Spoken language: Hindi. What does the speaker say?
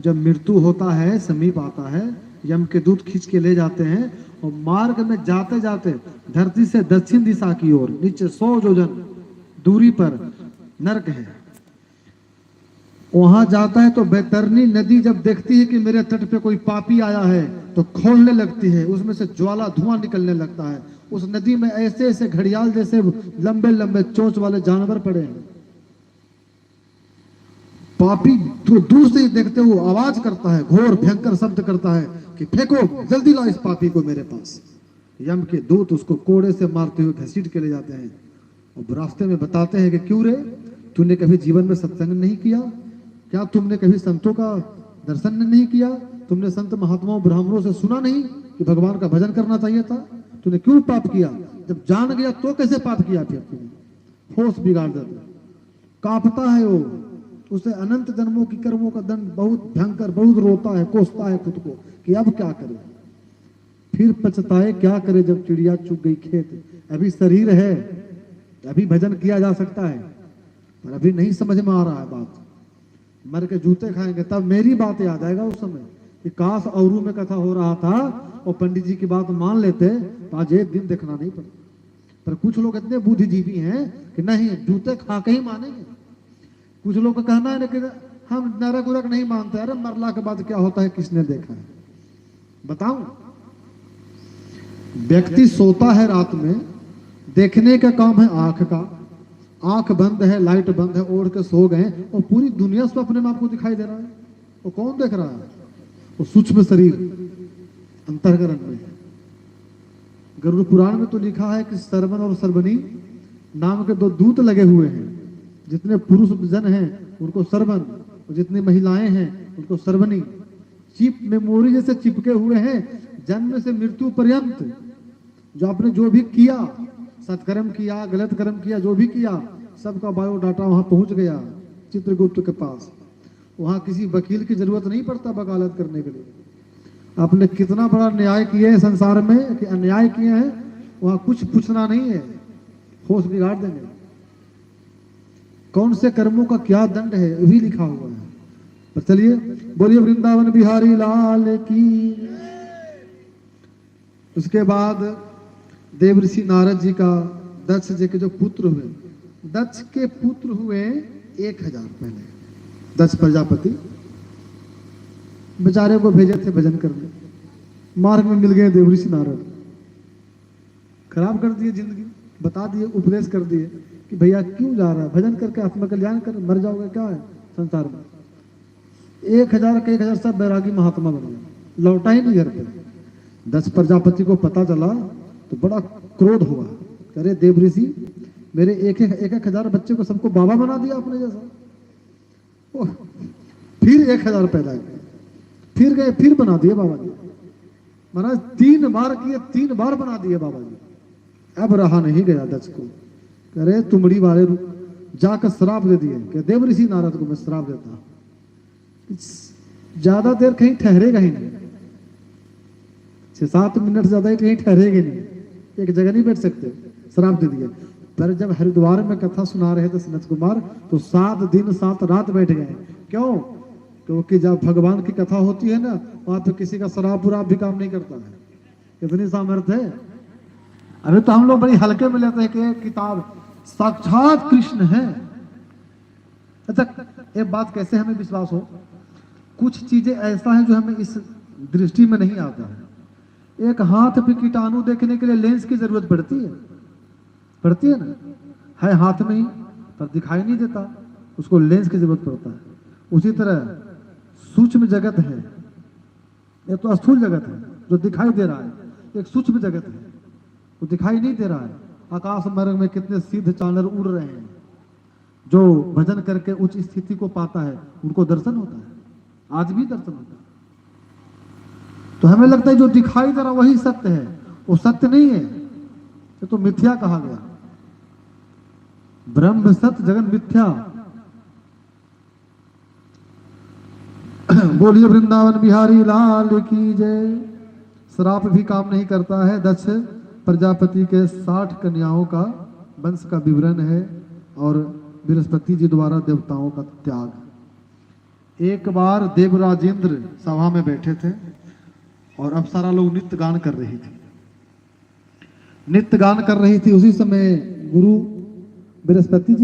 जब मृत्यु होता है, समीप आता है, यम के दूत खींच के ले जाते हैं और मार्ग में जाते जाते धरती से दक्षिण दिशा की ओर नीचे 100 योजन दूरी पर नरक है। वहां जाता है तो बैतरनी नदी जब देखती है कि मेरे तट पे कोई पापी आया है तो खोलने लगती है, उसमें से ज्वाला धुआं निकलने लगता है। उस नदी में ऐसे ऐसे घड़ियाल जैसे लंबे लंबे चोंच वाले जानवर पड़े हैं। पापी तो दूर से ही देखते हुए आवाज करता है, घोर भयंकर शब्द करता है कि फेंको, जल्दी लाओ इस पापी को मेरे पास। यम के दूत उसको कोड़े से मारते हुए घसीट के ले जाते हैं और रास्ते में बताते हैं कि क्यों रे, तूने कभी जीवन में सत्संग नहीं किया क्या? तुमने कभी संतों का दर्शन नहीं किया? तुमने संत महात्माओं ब्राह्मणों से सुना नहीं कि भगवान का भजन करना चाहिए था? तूने क्यों पाप किया? जब जान गया तो कैसे पाप किया? फिर तूने होश बिगाड़ देता, कांपता है वो, उसे अनंत जन्मों की कर्मों का दंड बहुत भयंकर, बहुत रोता है, कोसता है खुद को कि अब क्या करे। फिर पछताए क्या करे जब चिड़िया चुग गई खेत। अभी शरीर है, अभी भजन किया जा सकता है, पर अभी नहीं समझ में आ रहा है बात। मर के जूते खाएंगे तब मेरी बात याद आएगा उस समय कि काश औरू में कथा हो रहा था और पंडित जी की बात मान लेते तो आज एक दिन देखना नहीं पड़ता। पर कुछ लोग इतने बुद्धिजीवी हैं कि नहीं, जूते खा के ही मानेंगे। कुछ लोग का कहना है कि हम नरक उरक नहीं मानते। अरे मरला के बाद क्या होता है किसने देखा है? बताऊं, व्यक्ति सोता है रात में, देखने का काम है आंख का, आंख बंद है, लाइट बंद है, ओढ़ के सो गए और पूरी दुनिया स्वप्न में आपको दिखाई दे रहा है। वो कौन देख रहा है? वो सूक्ष्म शरीर अंतःकरण में। गरुड़ पुराण में तो लिखा है कि सरवन और सरवनी नाम के 2 दूत लगे हुए हैं। जितने पुरुष जन हैं उनको सरवन और जितनी महिलाएं हैं उनको सरवनी। चिप मेमोरी जैसे चिपके हुए हैं जन्म से मृत्यु पर्यंत। जो आपने जो भी किया, सत्कर्म किया, गलत कर्म किया, जो भी किया, सबका बायोडाटा वहां पहुंच गया चित्रगुप्त के पास। वहां किसी वकील की जरूरत नहीं पड़ता वकालत करने के लिए। आपने कितना बड़ा न्याय किया है संसार में कि अन्याय किए हैं, वहां कुछ पूछना नहीं है, होश बिगाड़ देंगे। कौन से कर्मों का क्या दंड है ये भी लिखा हुआ है। पर चलिए, बोलिए वृंदावन बिहारी लाल की। उसके बाद देवऋषि नारद जी का दक्ष जी के जो पुत्र हुए, दक्ष के पुत्र हुए 1000 पहले। दक्ष प्रजापति बेचारे को भेजे थे भजन करने, मार्ग में मिल गए देवऋषि नारद, खराब कर दिए जिंदगी, बता दिए, उपदेश कर दिए कि भैया क्यों जा रहा है, भजन करके आत्मकल्याण कर, मर जाओगे क्या है संसार में। 1000 के 1000 सब बैरागी महात्मा बन गए, लौटा ही नहीं घर पे। दक्ष प्रजापति को पता चला तो बड़ा क्रोध हुआ, करे देवऋषि मेरे एक 1000 बच्चे को सबको बाबा बना दिया आपने जैसा। फिर 1000 पैदा किए, फिर गए, फिर बना दिए बाबा जी। महाराज 3 बार किए, 3 बार बना दिए बाबा जी। अब रहा नहीं गया दक्ष को, करे तुमड़ी वाले जाकर श्राप दे दिए कि देवऋषि नारद को मैं श्राप देता, ज्यादा देर कहीं ठहरेगा ही नहीं, 6-7 मिनट ज्यादा ही कहीं ठहरेगे नहीं, एक जगह नहीं बैठ सकते, श्राप दे दिए। पर जब हरिद्वार में कथा सुना रहे थे सनत कुमार तो 7 दिन 7 रात बैठ गए। क्यों? क्योंकि जब भगवान की कथा होती है ना, वहां पे किसी का शराब उराब भी काम नहीं करता है। कितनी सामर्थ्य है। अभी तो हम लोग बड़ी हल्के में लेते हैं कि किताब साक्षात कृष्ण है। अच्छा, एक बात कैसे हमें विश्वास हो, कुछ चीजें ऐसा है जो हमें इस दृष्टि में नहीं आता है। एक हाथ पे कीटाणु देखने के लिए लेंस की जरूरत पड़ती है ना, है हाथ में ही पर दिखाई नहीं देता, उसको लेंस की जरूरत पड़ता है। उसी तरह सूक्ष्म जगत है, ये तो स्थूल जगत है जो दिखाई दे रहा है, एक सूक्ष्म जगत है वो दिखाई नहीं दे रहा है। आकाश मार्ग में कितने सिद्ध चांदर उड़ रहे हैं, जो भजन करके उच्च स्थिति को पाता है उनको दर्शन होता है, आज भी दर्शन होता है। तो हमें लगता है जो दिखाई दे रहा वही सत्य है, वो सत्य नहीं है, ये तो मिथ्या कहा गया। ब्रह्म सत्य जगन मिथ्या। बोलिए वृंदावन बिहारी लाल की जय। श्राप भी काम नहीं करता है। दक्ष प्रजापति के 60 कन्याओं का वंश का विवरण है और बृहस्पति जी द्वारा देवताओं का त्याग। एक बार देवराजेंद्र सभा में बैठे थे और अप्सरा लोग नित्य गान कर रही थी। नित्य गान कर रही थी, उसी समय गुरु बृहस्पति जी